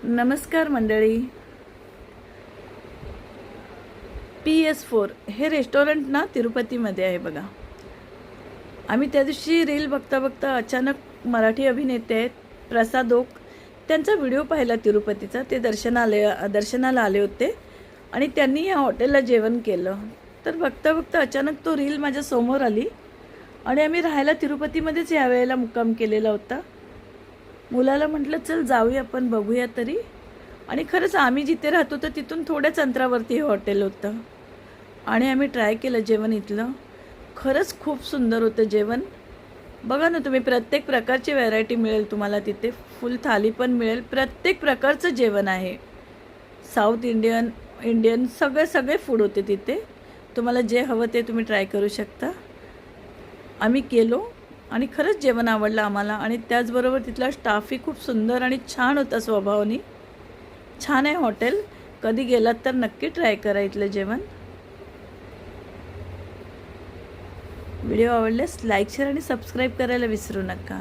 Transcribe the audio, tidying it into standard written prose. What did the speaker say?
नमस्कार मंडळी. PS4 हे रेस्टॉरंट ना तिरुपतीमध्ये आहे बघा. आम्ही त्या दिवशी रील बघता बघता अचानक मराठी अभिनेते आहेत प्रसाद ओक त्यांचा व्हिडिओ पाहिला तिरुपतीचा. ते दर्शनाला आले होते आणि त्यांनी या हॉटेलला जेवण केलं. तर बघता बघता अचानक तो रील माझ्या समोर आली आणि आम्ही राहायला तिरुपतीमध्येच यावेळेला मुक्काम केलेला होता. मुलाला म्हटलं चल जाऊया आपण बघूया तरी. आणि खरंच आम्ही जिथे राहतो तर तिथून थोड्याच अंतरावरती हे हॉटेल होतं आणि आम्ही ट्राय केलं जेवण इथलं. खरंच खूप सुंदर होतं जेवण. बघा ना तुम्ही, प्रत्येक प्रकारची व्हरायटी मिळेल तुम्हाला तिथे. फुल थाली पण मिळेल. प्रत्येक प्रकारचं जेवण आहे. साऊथ इंडियन सगळे फूड होते तिथे. तुम्हाला जे हवं ते तुम्ही ट्राय करू शकता. आम्ही केलो आणि खरंच जेवण आवडलं आम्हाला. आणि त्याचबरोबर तिथला स्टाफही खूप सुंदर आणि छान होता स्वभावाने. छान आहे हॉटेल. कधी गेलात तर नक्की ट्राय करा इथलं जेवण. व्हिडिओ आवडल्यास लाईक शेअर आणि सबस्क्राईब करायला विसरू नका.